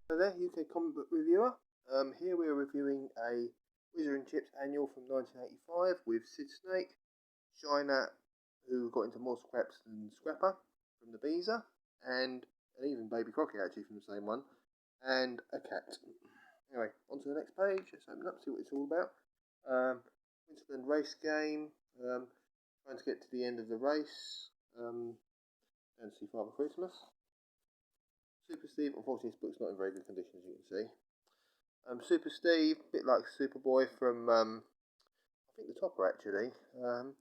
Hello there, UK comic book reviewer. Here we are reviewing a Whizzer and Chips annual from 1985 with Sid Snake, Shiner, who got into more scraps than Scrapper from the Beezer, and even Baby Crockett actually from the same one, and a cat. Anyway, on to the next page. Let's open up, see what it's all about. Winterland race game. Trying to get to the end of the race. And see Father Christmas. Super Steve, unfortunately this book's not in very good condition as you can see. Super Steve, a bit like Superboy from, I think the Topper actually. A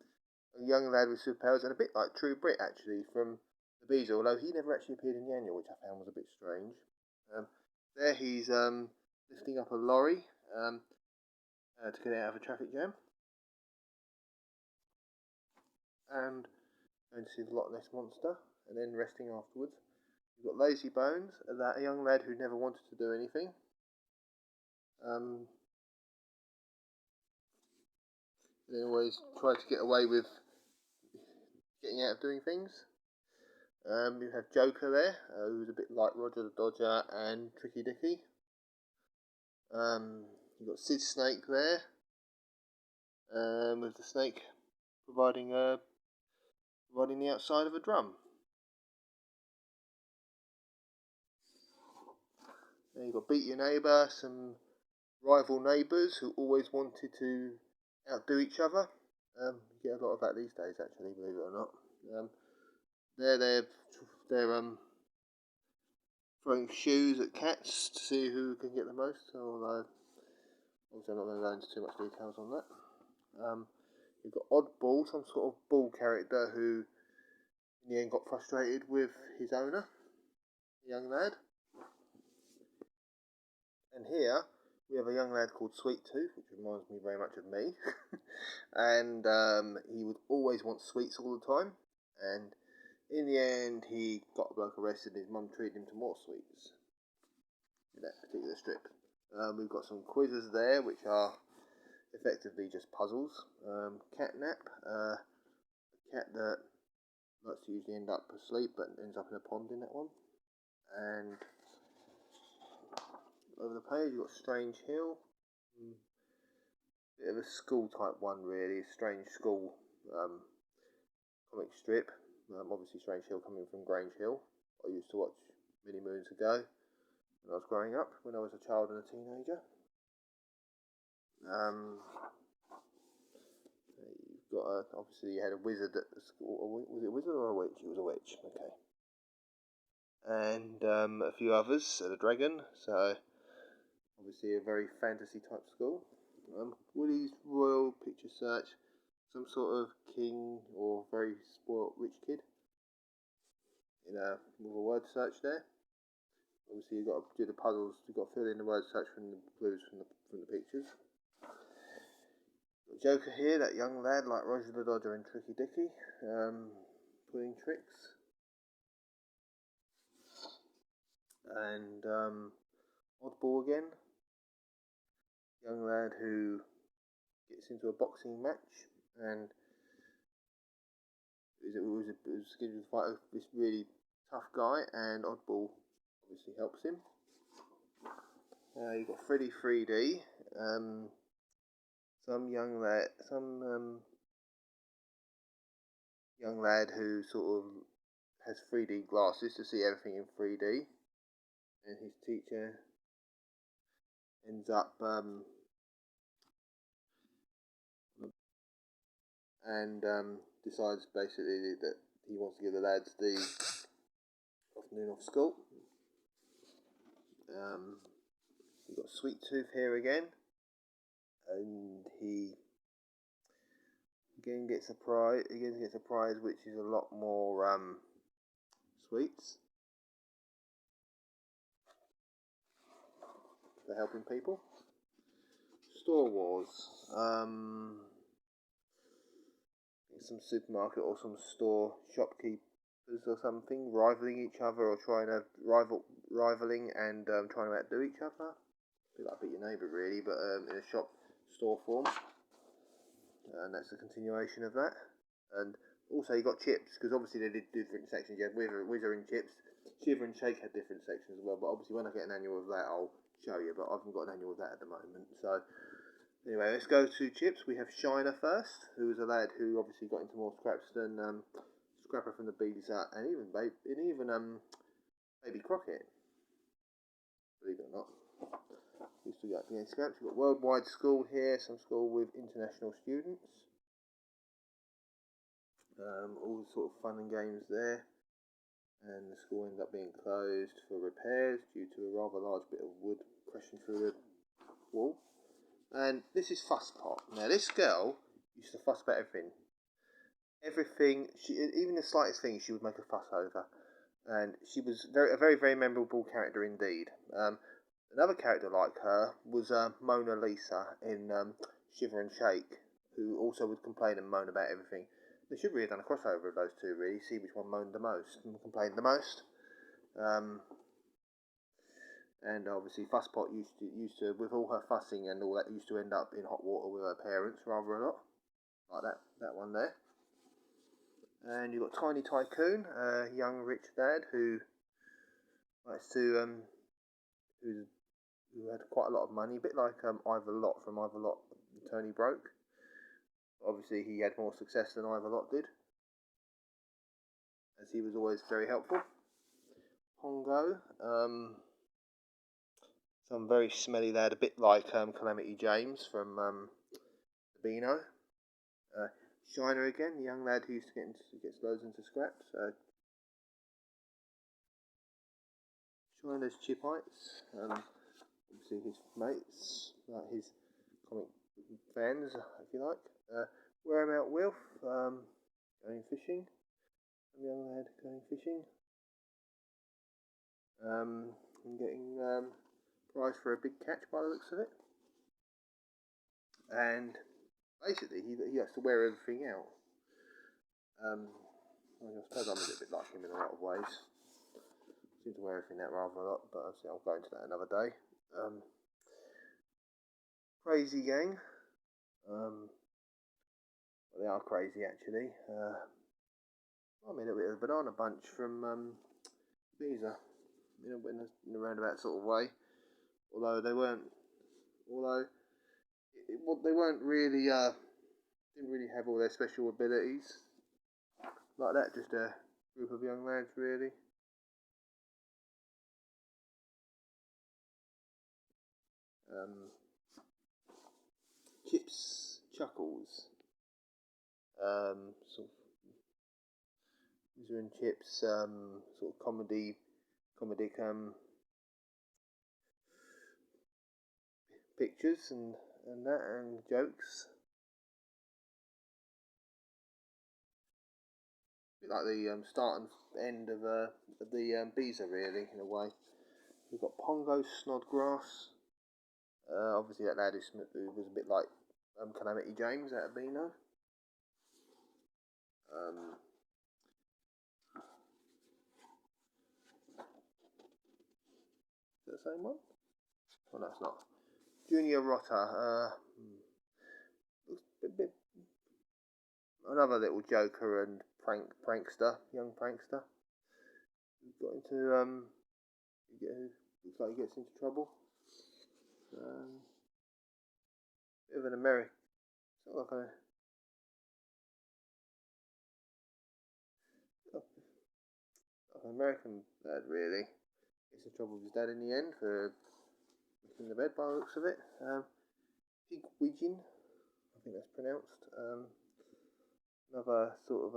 young lad with superpowers and a bit like True Brit actually from the Beezer, although he never actually appeared in the annual, which I found was a bit strange. There he's lifting up a lorry to get out of a traffic jam. And going to see the Loch Ness Monster and then resting afterwards. You've got Lazy Bones, a young lad who never wanted to do anything. They always try to get away with getting out of doing things. You have Joker there, who's a bit like Roger the Dodger and Tricky Dicky. You've got Sid Snake there, with the snake providing the outside of a drum. Then you've got Beat Your Neighbour, some rival neighbours who always wanted to outdo each other. You get a lot of that these days, actually, believe it or not. They're throwing shoes at cats to see who can get the most. Although, obviously, I'm not going to go into too much details on that. You've got Oddball, some sort of ball character who, in the end, got frustrated with his owner, a young lad. And here we have a young lad called Sweet Tooth, which reminds me very much of me. And he would always want sweets all the time. And in the end, he got a bloke arrested and his mum treated him to more sweets in that particular strip. We've got some quizzes there, which are effectively just puzzles. Catnap, a cat that likes to usually end up asleep but ends up in a pond in that one. And over the page you've got Strange Hill, bit of a school type one really, Strange School comic strip. Obviously Strange Hill coming from Grange Hill, I used to watch many moons ago when I was growing up, when I was a child and a teenager. You've got obviously you had a wizard at the school. Was it a wizard or a witch? It was a witch. Okay. And a few others, a dragon. So obviously a very fantasy type school. Woody's Royal Picture Search, some sort of king or very spoilt rich kid. With a word search there. Obviously you've got to do the puzzles. You've got to fill in the word search from the clues from the pictures. Got Joker here, that young lad like Roger the Dodger and Tricky Dicky, pulling tricks. And Oddball again, young lad who gets into a boxing match and was scheduled to fight this really tough guy, and Oddball obviously helps him. You've got Freddy 3D, some young lad who sort of has 3D glasses to see everything in 3D, and his teacher ends up decides basically that he wants to give the lads the afternoon off school. You've got Sweet Tooth here again, and he again gets a prize which is a lot more sweets for helping people. Store Wars, some supermarket or some store shopkeepers or something rivaling each other or trying to rivaling and trying to outdo each other. A bit like Beat Your Neighbour really, but in a store form. And that's a continuation of that. And also you got Chips, because obviously they did different sections. You had Whizzer and Chips, Shiver and Shake had different sections as well, but obviously when I get an annual of that, I'll show you. But I haven't got an annual of that at the moment. So anyway, let's go to Chips. We have Shiner first, who was a lad who obviously got into more scraps than Scrapper from the Beezer, and even Baby Crockett. Believe it or not, used to get against scraps. We've got Worldwide School here, some school with international students. All sort of fun and games there. And the school ended up being closed for repairs due to a rather large bit of wood crashing through the wall. And this is Fusspot. Now this girl used to fuss about everything. Even the slightest thing, she would make a fuss over. And she was a very memorable character indeed. Another character like her was Mona Lisa in Shiver and Shake, who also would complain and moan about everything. They should really have done a crossover of those two, really, see which one moaned the most and complained the most. And obviously Fusspot used to, with all her fussing and all that, used to end up in hot water with her parents rather a lot, like that one there. And you've got Tiny Tycoon, a young rich dad who likes to who had quite a lot of money, a bit like Ivor Lott from Ivor Lott and Tony Broke. Obviously, he had more success than Ivor Lott did, as he was always very helpful. Pongo, some very smelly lad, a bit like Calamity James from Beano. Shiner again, the young lad who used to get loads into scraps. Shiner's Chipites, obviously his mates, like his comic fans, if you like. Wear 'em out Wilf, going fishing. Some young lad going fishing. And getting prize for a big catch by the looks of it. And basically, he has to wear everything out. I suppose I'm a little bit like him in a lot of ways. I seem to wear everything out rather a lot, but I'll go into that another day. Crazy gang. Well, they are crazy actually. I mean, a bit of the Banana Bunch from Beezer, in a roundabout sort of way. Although they weren't really didn't really have all their special abilities like that. Just a group of young lads, really. Chips Chuckles, sort of Whizzer and Chips, sort of comedic pictures and that and jokes. A bit like the start and end of the Beezer, really, in a way. We've got Pongo Snodgrass. Obviously, that lad who was a bit like Calamity James out of Beano. Is that the same one? Oh, no, it's not. Junior Rotter. Another little joker and prankster, young prankster. Who got into looks like he gets into trouble. Bit of an American. It's not like an American lad, really. Gets in trouble with his dad in the end for making the bed by the looks of it. Pigwidgeon, I think that's pronounced. Another sort of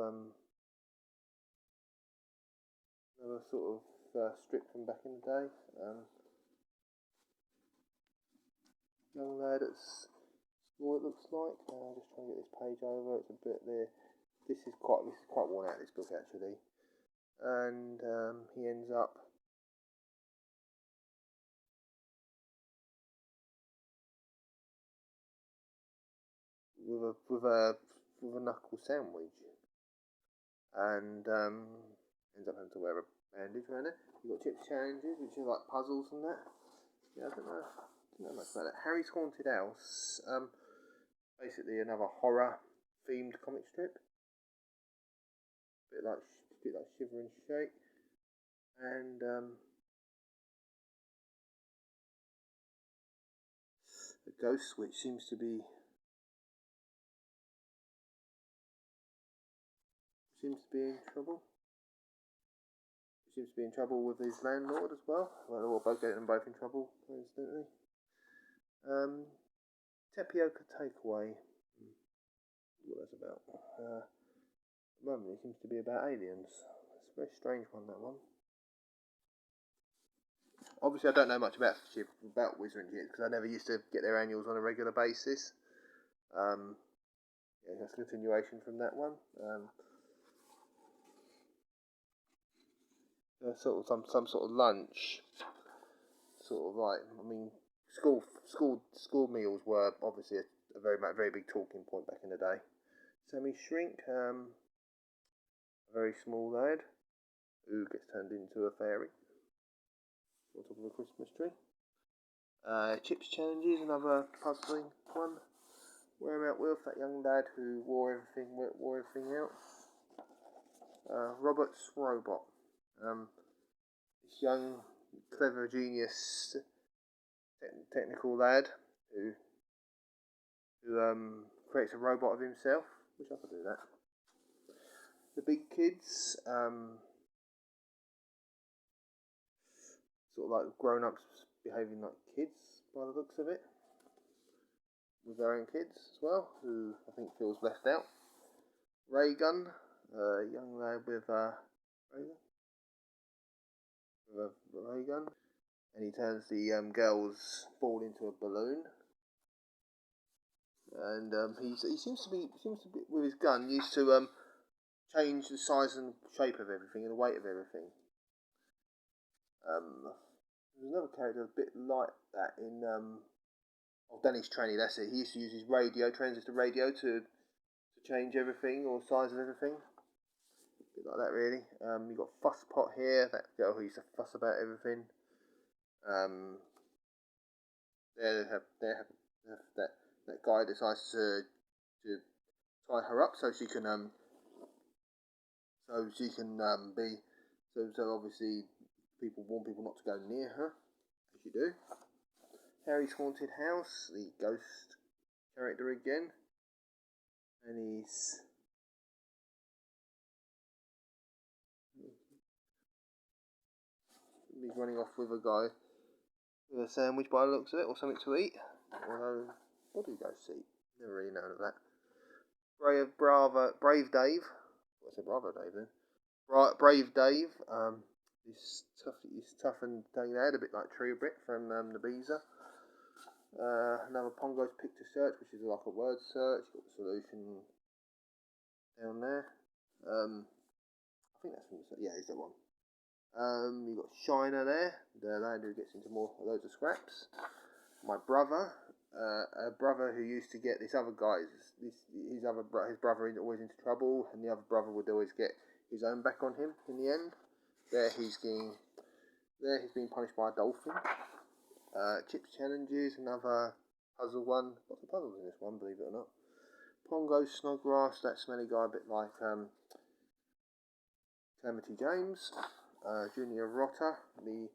strip from back in the day. Young lad at school, it looks like. I'm just trying to get this page over. It's a bit there. This is quite worn out, this book actually. And he ends up with a knuckle sandwich, and ends up having to wear a bandage around it. You've got Chips Challenges, which are like puzzles and that. Yeah, I don't know much about that. Harry's Haunted House, basically another horror themed comic strip, a bit like Shiver and Shake. and the ghost switch seems to be in trouble. He seems to be in trouble with his landlord as well. Well, they're both getting them both in trouble, coincidentally. Tapioca takeaway. What that's about? At the moment, it seems to be about aliens. It's a very strange one, that one. Obviously, I don't know much about Whizzer and Chips because I never used to get their annuals on a regular basis. Yeah, that's a continuation from that one. Sort of some sort of lunch, sort of like, I mean, school meals were obviously a very big talking point back in the day. Sammy Shrink, a very small lad who gets turned into a fairy on top of a Christmas tree. Chips challenges, another puzzling one. Wear 'em out Wilf, that young lad who wore everything out. Robert's robot. This young, clever, genius, technical lad who creates a robot of himself. Wish I could do that. The big kids, sort of like grown-ups behaving like kids by the looks of it, with their own kids as well, who I think feels left out. Ray Gun, a young lad with a ray gun, and he turns the girl's ball into a balloon. And he seems to be with his gun used to change the size and shape of everything and the weight of everything. There's another character a bit like that in Dennis Traney. That's it. He used to use his transistor radio to change everything or size of everything. A bit like that, really. You've got Fusspot here, that girl who used to fuss about everything. That guy decides to tie her up so she can be so obviously people warn people not to go near her, as you do. Harry's Haunted House, the ghost character again, and he's running off with a guy with a sandwich by the looks of it, or something to eat. Although, what do ghosts eat? Never really known of that. Brave Dave. What's a Bravo Dave then? Brave Dave. He's tough and dad, a bit like True Brit from the Beezer. Another Pongo's Picture Search, which is like a word search. Got the solution down there. I think that's from it's that one. You've got Shiner there, the lad who gets into loads of scraps. My brother, a brother who used to get this other guy, his brother is always into trouble, and the other brother would always get his own back on him in the end. He's being punished by a dolphin. Chips challenges, another puzzle one. Lots of puzzles in this one, believe it or not. Pongo Snodgrass, that smelly guy, a bit like Calamity James. Junior Rotter, the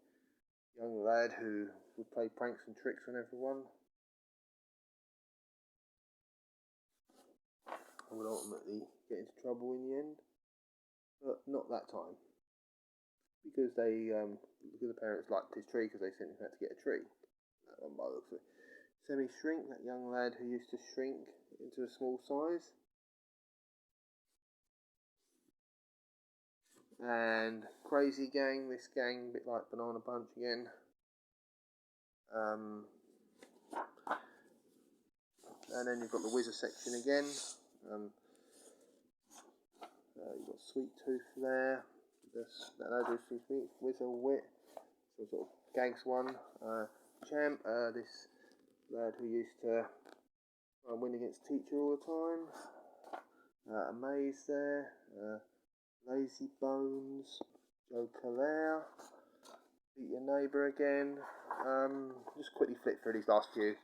young lad who would play pranks and tricks on everyone, and would ultimately get into trouble in the end, but not that time, because the parents liked his tree because they sent him out to get a tree. That one by the looks of it. Semi Shrink, that young lad who used to shrink into a small size. And Crazy Gang, this gang, a bit like Banana Bunch again. And then you've got the Whizzer section again. You've got Sweet Tooth there. Whizzer Wit, so sort of gags one. Champ, this lad who used to try and win against teacher all the time. Amaze there. Lazy Bones, Joe Calaire, Beat Your Neighbour again. Just quickly flip through these last few.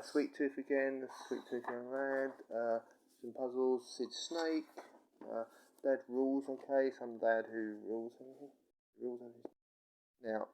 Sweet Tooth again, Sweet Tooth Young Lad, some puzzles, Sid Snake, Dad Rules, okay, some dad who rules reels on his. Now,